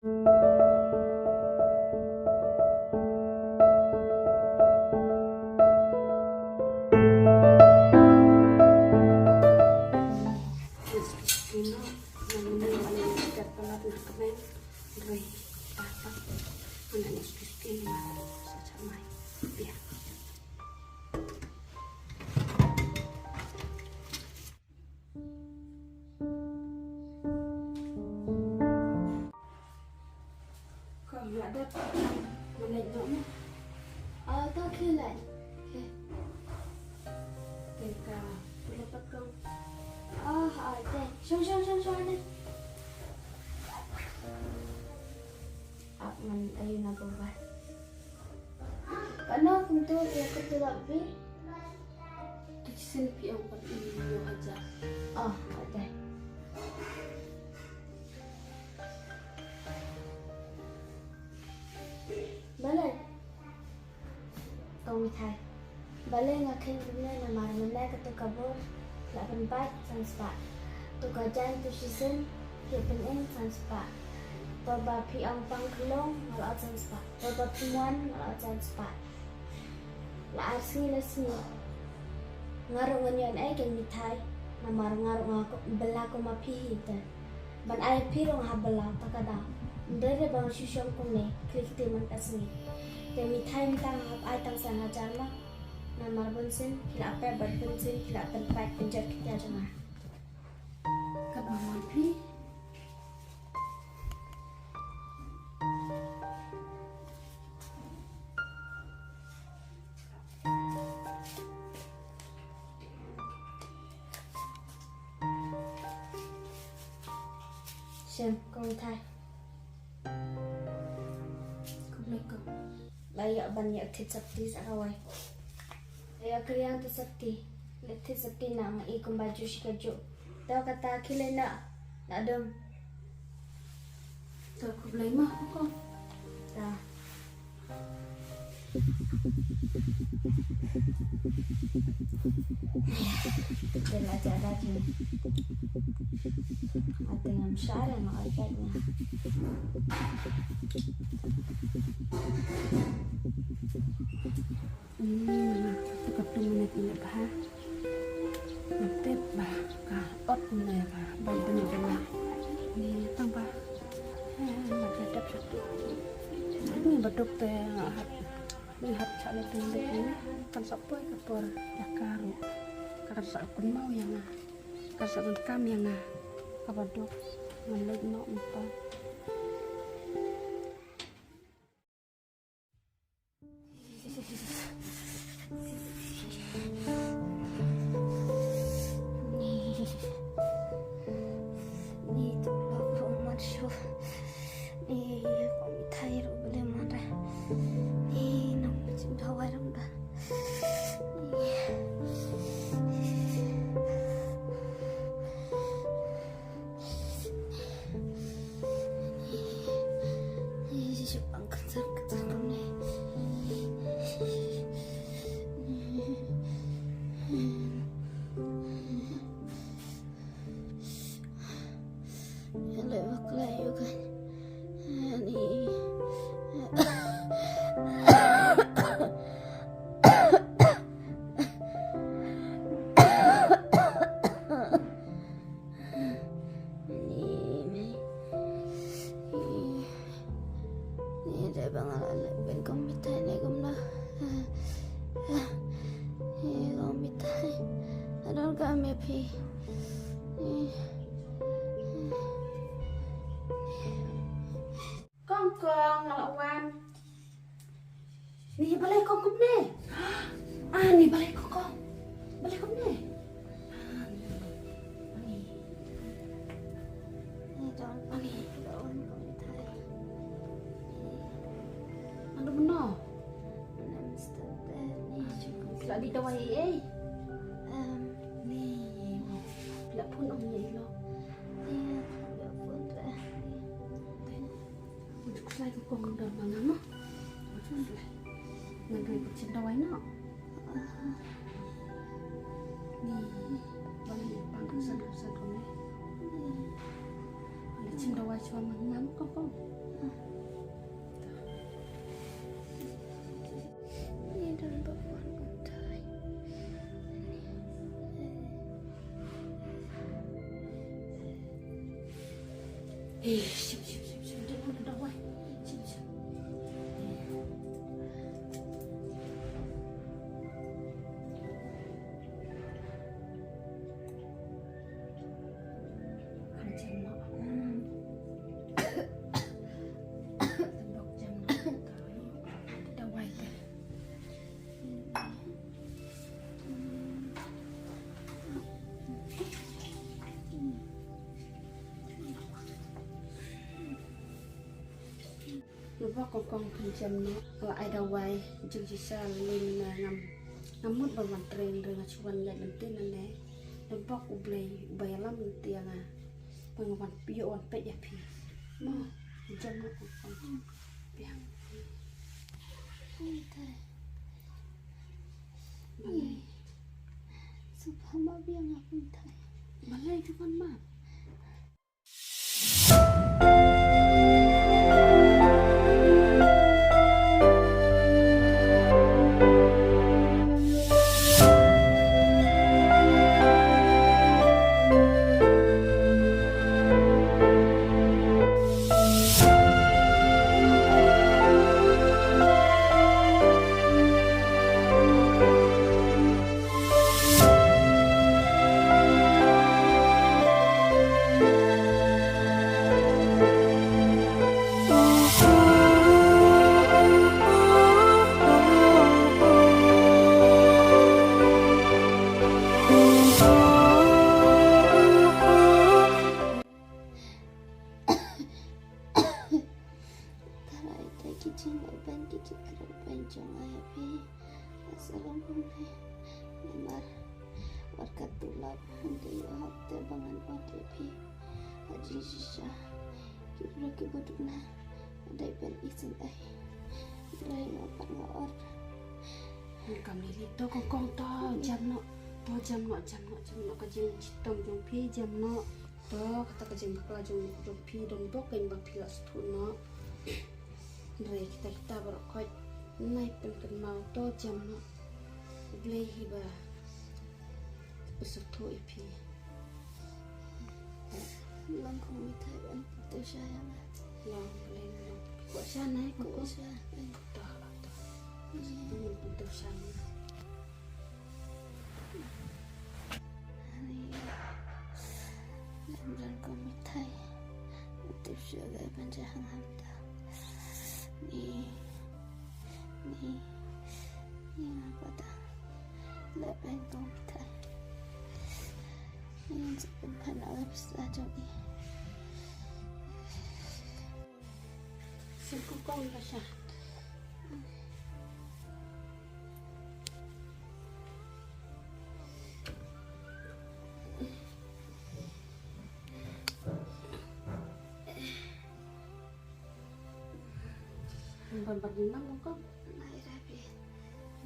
Tao kêu lại kể cả là bắt công hỏi đây xong đây man ayun na po ba ano kung to ya ko to labi to selfie ang pag-iyo aja ada balay tong thai balay nga khen na na marman na ka to kabor laban bat sang spa to ka jan to sisen ke pen sang spa Baba pi ang pangkulong ngalaot sang spa baba pimuan ngalaot sang spa la arsi la sini ngaro nganyan ay kay mitay na ngaro nga bala ko mapihita ban ay pirong habala takada ndere bang shushong kone klikte man kasni kay mitay mitang ay tang sana jama na marbunsin kila apa barbunsin kila tempat penjat kita jama kabang pi xem con thay không lấy cậu bây giờ bạn nhận thịt sắp tí sẽ rồi bây giờ cứ yang thịt sắp tí lấy thịt sắp tí nào mà y cùng bà chú shika chú tao kata khi lên nợ đã đâm tao không lấy mà không tao đây là trả ra chứ ada yang besar yang agaknya menit bah nanti bah ot nih bah benar-benar ini tambah macam ada satu ini beduk teh lihat cara tulis ini kan sampai kapur jakaru kan sakun mau yang kan sakun kam yang kabadok ngalek no empat con ngelawan nih balai con cúp nè nih balai con balai cúp nè ano mo sila di daw ay sila pun ang nilo saya kok ngundang mana mah ngundang cinta waina nih balik pangkat sadar-sadar nih ada cinta waina cuma ngam kok Siap. Dia pun dah wai. Siap. Kerja nak. Tembok jam nak. Dah wai kan. Lupa kong pinjam no, ai dah wai jeng sisa lin ngamut bawan tren dengan cuan dan nanti nane, lupa ubay alam nanti yang pengawan pion wan pet ya pi, no pinjam no kong piang. Malay, Subhanallah biang aku thai. malay cuman mah. Assalamualaikum warahmatullahi wabarakatuh. Haji Shisha kira kebudukna ada pen isin Ibrahim apa ngor Kami itu kong to jam no kajeng citong jong pi jam no to kata kajeng bakal jong pi dong bok yang bakal setuno dari kita berkot naik penkenal to jam no beli hiba besertu ipi langkung mitai ban tu sayang yang beli kok sana kok tak untuk sana langkung mitai tu sayang panjang hanta ni apa dah lepas kau mitai ini sebenarnya bisa jadi sekukong basah Ban nang kok naik rapi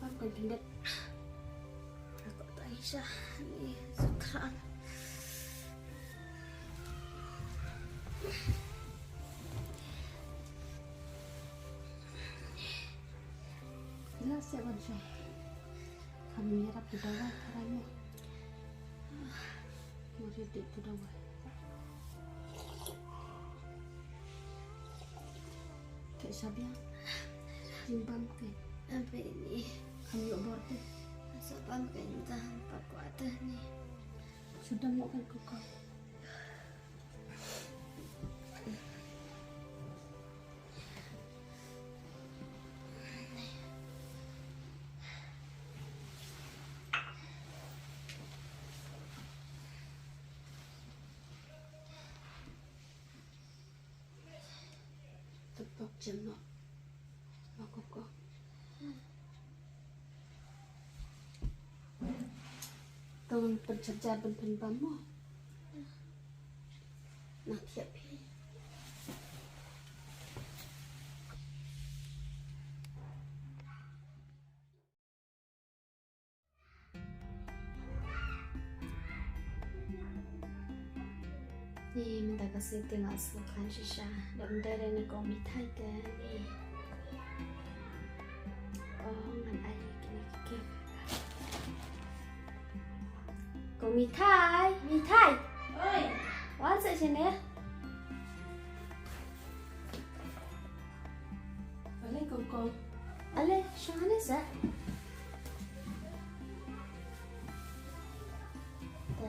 ban tindak aku tak bisa ni sekarang jelas ya kan saya kami nyerap budaya caranya murid di budaya kayak sabia jimbang ke apa ini kami obor tu sabang kan tanpa kuat ni sudah mau kan kau tepuk jam no kok tahun pencerja ben bamu nak siap ni minta kasih tengok selukan sisa dan dari ni kau mitai ke ni oh man air kini kau mitai oi what's it sini kong. Ale, shane sa.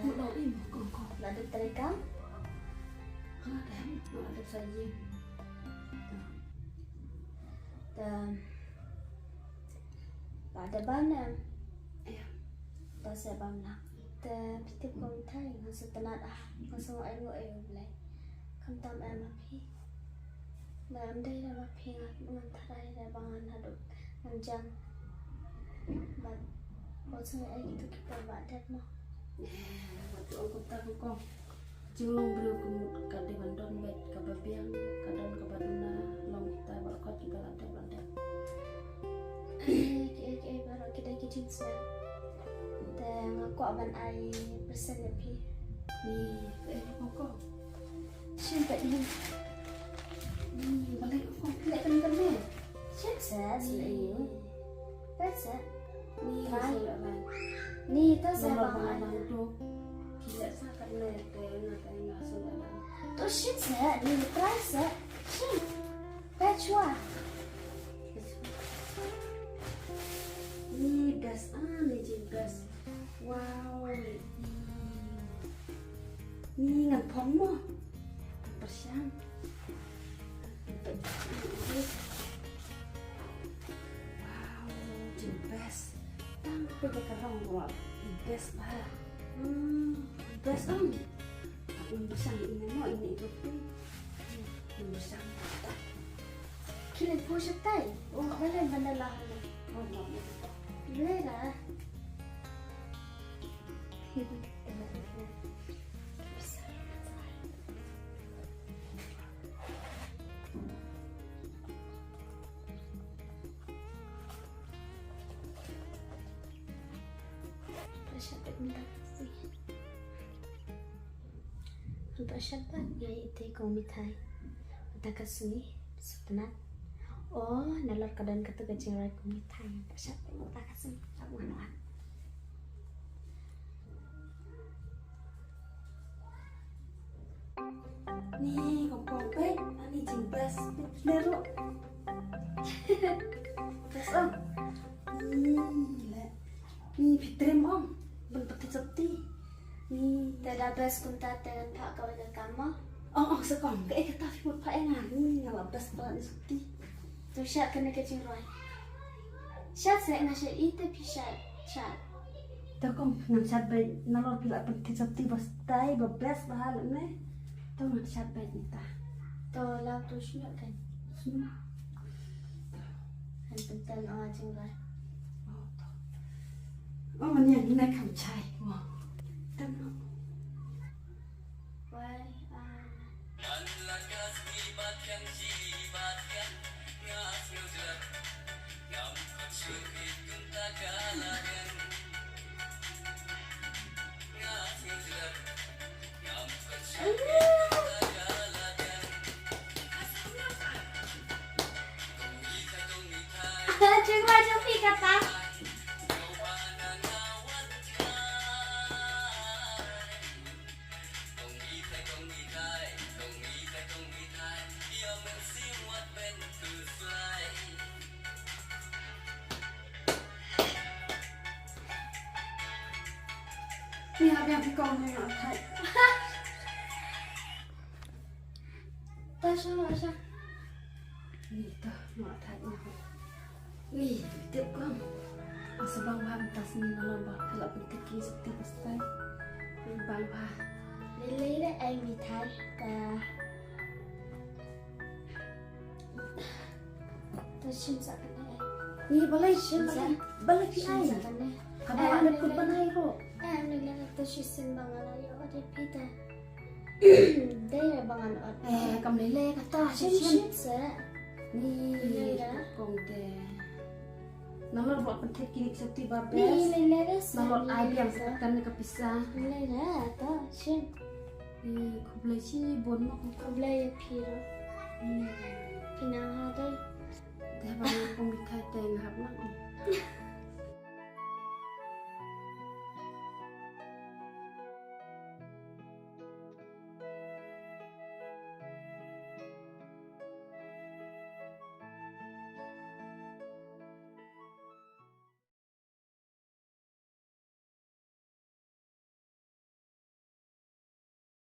Một đầu im còn Là được terekam. Ada ada saja. Pada bana. Ya. Ta sa bana. Ta pitip ko thai ngaso tanat ngaso ai ngo ai blai. Kam tam am phi. Na am dai na phi ngan thai da bangan haduk ngan jang. But also ai gitu kita badat mo. Waktu aku tahu kong. Jung bro kumut kade bandon bet kababiang kadon kabaduna long ta balkot juga lantai. Baru kita kitchen sa. Dan aku aban ai persen lebih. Ni kong. Simpat ni. Ni balik kong pilih kan ni. Simpat selain. Baca. Ni selain. Ni tu saya Abang bangun. tu gila sangat nak selain. Tu simpat ni terasa. Sim. Baca. Ni gas ni gas. Wow. Ni ngan phong mo. Persiang. Wow, jimbes. Tang pedekarong buat best lah. Best Aku bersang ini mau ini itu pun. Bersang. Kira push tay. Oh, boleh benda lah. Oh, no. Boleh lah. Untuk syabat yaitu kau mitai mata kasih setenat oh nalor keadaan kata kecil kau mitai untuk syabat mata kasih tak manuan Ni kompong pek ani jimbas lero. Terus Ni fitrem ben peti septi. Ni tidak bes kunta dengan pak kau dengan kamu sekong ke kata fikut pak engan ni ngalabas pa ni septi. tu syak kena kecil roy syak saya ngasih itu pisah syak Takom nang sat bay nalor pila peti septi bastai babes bahal ne. Tahu nang sat bay nita. tu lau tu syak kan Semua. penting orang cing roy Ni ni nak kam chai. Wah. Tahu. why Cuma cuci kata. Ni apa yang fikong ni nak thai. Tak salah syak. Ni dah nak thai ni. Ni tiap kam. Asabang ham tas ni nalor ba kalau pentiki septi bastai. Ni bang ba. Lili le ai mi thai ta. Tu sim sak kena. Ni balai Sim sak. balai ki Sim ai. sak kena. Kamu ada pun banai ro. Ni le tu sim bangan ayo ada pita. Dia bangan ot. Kam lele kata Sim sak. Ni Lele. kong de. Nalor ba pentiki septi ba Ni bes. lele le sa. Nalor ai yang kan kepisah. Lele ta sim. Ni kublai si bon mo. Kau beli piro. Ni